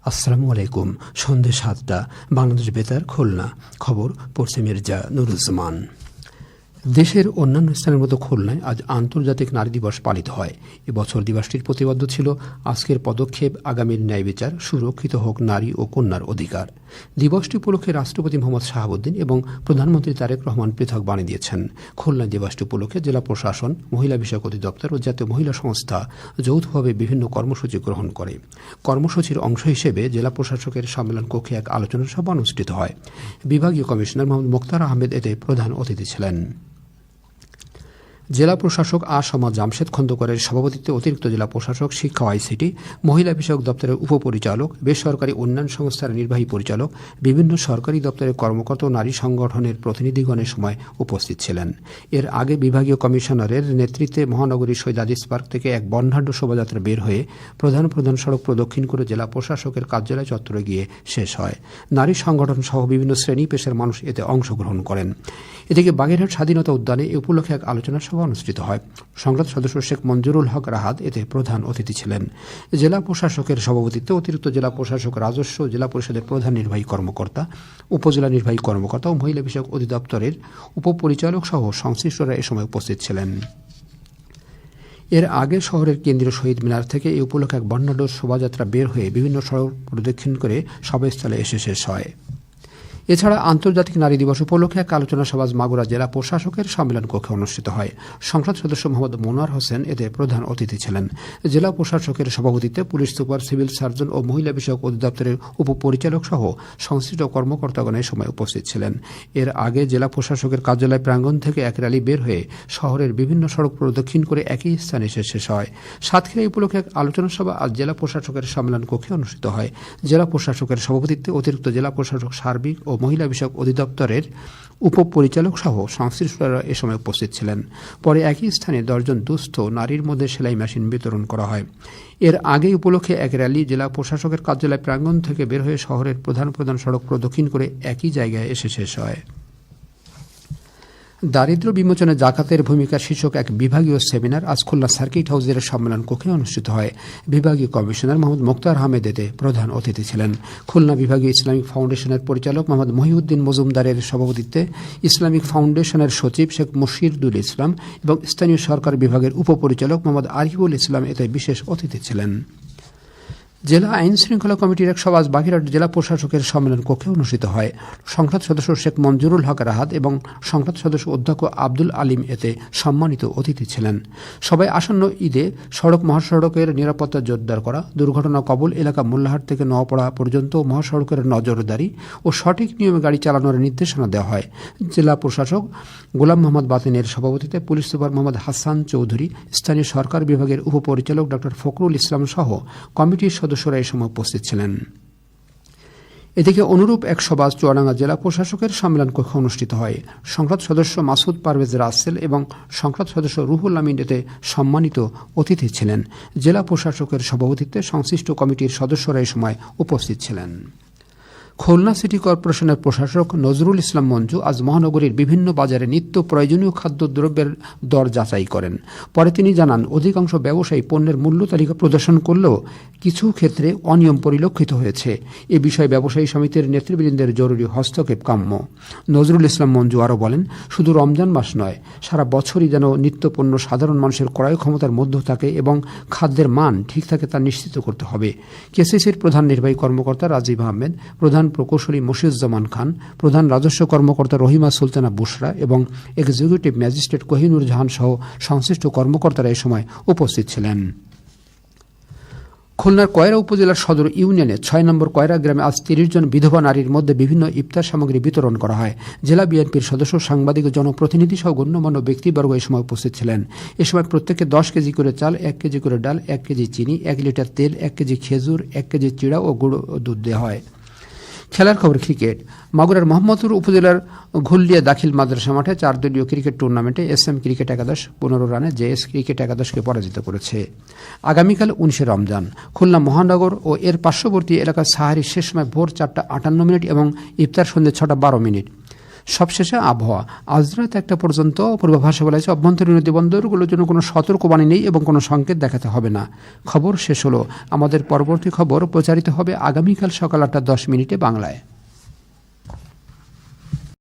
আসসালামু আলাইকুম। সন্ধ্যে ৭টা, বাংলাদেশ বেতার, খুলনা। খবর পড়ছে মির্জা নুরুজ্জামান। দেশের অন্যান্য স্থানের মতো খুলনায় আজ আন্তর্জাতিক নারী দিবস পালিত হয়। এবছর দিবসটির প্রতিপাদ্য ছিল আজকের পদক্ষেপ আগামীর ন্যায় বিচার, সুরক্ষিত হোক নারী ও কন্যার অধিকার। দিবসটি উপলক্ষে রাষ্ট্রপতি মোহাম্মদ শাহাবুদ্দিন এবং প্রধানমন্ত্রী তারেক রহমান পৃথক বাণী দিয়েছেন। খুলনায় দিবসটি উপলক্ষে জেলা প্রশাসন, মহিলা বিষয়ক অধিদপ্তর ও জাতীয় মহিলা সংস্থা যৌথভাবে বিভিন্ন কর্মসূচি গ্রহণ করে। কর্মসূচির অংশ হিসেবে জেলা প্রশাসকের সম্মেলন কক্ষে এক আলোচনা সভা অনুষ্ঠিত হয়। বিভাগীয় কমিশনার মোহাম্মদ মোক্তার আহমেদ এতে প্রধান অতিথি ছিলেন। জেলা প্রশাসক সমাজ জামশেদ খন্দকারের সভাপতিত্বে অতিরিক্ত জেলা প্রশাসক, শিক্ষা ও আইসিটি, মহিলা বিষয়ক দপ্তরের উপপরিচালক, বেসরকারি উন্নয়ন সংস্থার নির্বাহী পরিচালক, বিভিন্ন সরকারি দপ্তরের কর্মকর্তা ও নারী সংগঠনের প্রতিনিধিগণের সময় উপস্থিত ছিলেন। এর আগে বিভাগীয় কমিশনারের নেতৃত্বে মহানগরীর শহীদ আজিজ পার্ক থেকে এক বর্ণাঢ্য শোভাযাত্রা বের হয়ে প্রধান সড়ক প্রদক্ষিণ করে জেলা প্রশাসকের কার্যালয় চত্বরে গিয়ে শেষ হয়। নারী সংগঠন সহ বিভিন্ন শ্রেণী পেশার মানুষ এতে অংশগ্রহণ করেন। এদিকে বাগেরহাট স্বাধীনতা উদ্যানে এ উপলক্ষে এক আলোচনা সভা অনুষ্ঠিত হয়। সংসদ সদস্য শেখ মঞ্জুরুল হক রাহাত এতে প্রধান অতিথি ছিলেন। জেলা প্রশাসকের সভাপতিত্বে অতিরিক্ত জেলা প্রশাসক, রাজস্ব, জেলা পরিষদের প্রধান নির্বাহী কর্মকর্তা, উপজেলা নির্বাহী কর্মকর্তা ও মহিলা বিষয়ক অধিদপ্তরের উপপরিচালক সহ সংশ্লিষ্টরা এ সময় উপস্থিত ছিলেন। এর আগে শহরের কেন্দ্রীয় শহীদ মিনার থেকে এই উপলক্ষে এক বর্ণাঢ্য শোভাযাত্রা বের হয়ে বিভিন্ন সড়ক প্রদক্ষিণ করে সভাস্থলে এসে শেষ হয়। এছাড়া আন্তর্জাতিক নারী দিবস উপলক্ষে এক আলোচনা সভা মাগুরা জেলা প্রশাসকের সম্মেলন কক্ষে অনুষ্ঠিত হয়। সংসদ সদস্য মোহাম্মদ মোনার হোসেন এতে প্রধান অতিথি ছিলেন। জেলা প্রশাসকের সভাপতিত্বে পুলিশ সুপার, সিভিল সার্জন ও মহিলা বিষয়ক অধিদপ্তরের উপপরিচালক সহ সংশ্লিষ্ট কর্মকর্তাগণ এ সময় উপস্থিত ছিলেন। এর আগে জেলা প্রশাসকের কার্যালয় প্রাঙ্গণ থেকে এক র্যালি বের হয়ে শহরের বিভিন্ন সড়ক প্রদক্ষিণ করে একই স্থানে এসে শেষ হয়। সাতক্ষীরা উপলক্ষে এক আলোচনা সভা আজ জেলা প্রশাসকের সম্মেলন কক্ষে অনুষ্ঠিত হয়। জেলা প্রশাসকের সভাপতিত্বে অতিরিক্ত জেলা প্রশাসক সার্বিক ও মহিলা বিষয়ক অধিদপ্তরের উপপরিচালক সহ সংশ্লিষ্টরা এ সময় উপস্থিত ছিলেন। পরে একই স্থানে 10 জন দুস্থ নারীর মধ্যে সেলাই মেশিন বিতরণ করা হয়। এর আগে উপলক্ষে এক র্যালি জেলা প্রশাসকের কার্যালয় প্রাঙ্গণ থেকে বের হয়ে শহরের প্রধান সড়ক প্রদক্ষিণ করে একই জায়গায় এসে শেষ হয়। দারিদ্র্য বিমোচনে জাকাতের ভূমিকা শীর্ষক এক বিভাগীয় সেমিনার আজ খুলনা সার্কিট হাউসের সম্মেলন কক্ষে অনুষ্ঠিত হয়। বিভাগীয় কমিশনার মোহাম্মদ মোক্তার আহমেদ এতে প্রধান অতিথি ছিলেন। খুলনা বিভাগীয় ইসলামিক ফাউন্ডেশনের পরিচালক মোহাম্মদ মহিউদ্দিন মজুমদারের সভাপতিত্বে ইসলামিক ফাউন্ডেশনের সচিব শেখ মুশিরুল ইসলাম এবং স্থানীয় সরকার বিভাগের উপপরিচালক মোহাম্মদ আরিফুল ইসলাম এতে বিশেষ অতিথি ছিলেন। জেলা আইন শৃঙ্খলা কমিটির এক সভা বাগেরহাট জেলা প্রশাসকের সম্মেলন কক্ষে অনুষ্ঠিত হয়। সংসদ সদস্য শেখ মঞ্জুরুল হক রাহাত এবং সংসদ সদস্য অধ্যক্ষ আব্দুল আলিম এতে সম্মানিত অতিথি ছিলেন। সবাই আসন্ন ঈদে সড়ক মহাসড়কের নিরাপত্তা জোরদার করা, দুর্ঘটনা কবল এলাকা মোল্লাহাট থেকে নোয়াপাড়া পর্যন্ত মহাসড়কের নজরদারি ও সঠিক নিয়মে গাড়ি চালানোর নির্দেশনা দেওয়া হয়। জেলা প্রশাসক গোলাম মোহাম্মদ বাতিনের সভাপতিত্বে পুলিশ সুপার মোহাম্মদ হাসান চৌধুরী, স্থানীয় সরকার বিভাগের উপপরিচালক ডক্টর ফখরুল ইসলাম সহ কমিটির সদস্যরা এ সময় উপস্থিত ছিলেন। এদিকে অনুরূপ এক সভা চুয়াডাঙ্গা জেলা প্রশাসকের সম্মেলন কক্ষে অনুষ্ঠিত হয়। সংসদ সদস্য মাসুদ পারভেজ রাসেল এবং সংসদ সদস্য রুহুল আমিন এতে সম্মানিত অতিথি ছিলেন। জেলা প্রশাসকের সভাপতিত্বে সংশ্লিষ্ট কমিটির সদস্যরা এ সময় উপস্থিত ছিলেন। খুলনা সিটি কর্পোরেশনের প্রশাসক নজরুল ইসলাম মঞ্জু আজ মহানগরীর বিভিন্ন বাজারে নিত্য প্রয়োজনীয় খাদ্যদ্রব্যের দর যাচাই করেন। পরে তিনি জানান, অধিকাংশ ব্যবসায়ী পণ্যের মূল্য তালিকা প্রদর্শন করলেও কিছু ক্ষেত্রে অনিয়ম পরিলক্ষিত হয়েছে। এ বিষয়ে ব্যবসায়ী সমিতির নেতৃবৃন্দের জরুরি হস্তক্ষেপ কাম্য। নজরুল ইসলাম মঞ্জু আরও বলেন, শুধু রমজান মাস নয়, সারা বছরই যেন নিত্য পণ্য সাধারণ মানুষের ক্রয় ক্ষমতার মধ্যে থাকে এবং খাদ্যের মান ঠিক থাকে তা নিশ্চিত করতে হবে। কেসিসির প্রধান নির্বাহী কর্মকর্তা রাজীব আহমেদ, প্রধান প্রকৌশলী মশিউজ্জামান খান, প্রধান রাজস্ব কর্মকর্তা রহিমা সুলতানা বুশরা এবং এক্সিকিউটিভ ম্যাজিস্ট্রেট কোহিনুর জাহান সহ সংশ্লিষ্ট কর্মকর্তারা এ সময় উপস্থিত ছিলেন। খুলনার কয়রা উপজেলার সদর ইউনিয়নে 6 নম্বর কয়রা গ্রামে আজ 30 জন বিধবা নারীর মধ্যে বিভিন্ন ইফতার সামগ্রী বিতরণ করা হয়। জেলা বিএনপির সদস্য, সাংবাদিক ও জনপ্রতিনিধি সহ গণ্যমান্য ব্যক্তিবর্গ এ সময় উপস্থিত ছিলেন। এ সময় প্রত্যেককে 10 কেজি করে চাল, 1 কেজি করে ডাল, 1 কেজি চিনি, 1 লিটার তেল, 1 কেজি খেজুর, 1 কেজি চিড়া ও গুঁড়ো দুধ দেওয়া হয়। খেলার খবর ক্রিকেট। মাগুরার মোহাম্মদপুর উপজেলার ঘুল্লিয়া দাখিল মাদ্রাসা মাঠে 4 দলীয় ক্রিকেট টুর্নামেন্টে SM ক্রিকেট একাদশ 15 রানে JS ক্রিকেট একাদশকে পরাজিত করেছে। আগামীকাল 19 রমজান। খুলনা মহানগর ও এর পার্শ্ববর্তী এলাকার সাহারি শেষ সময় ভোর 4টা 58 মিনিট এবং ইফতার সন্ধ্যে 6টা 12 মিনিট। সবশেষে আবহাওয়া। আজ রাত 1টা পর্যন্ত পূর্বাভাসে বলা হয়েছে অভ্যন্তরীণ নদী বন্দরগুলোর জন্য কোনো সতর্কবাণী নেই এবং কোনো সংকেত দেখাতে হবে না। খবর শেষ হলো। আমাদের পরবর্তী খবর প্রচারিত হবে আগামীকাল সকাল 8টা 10 মিনিটে বাংলায়।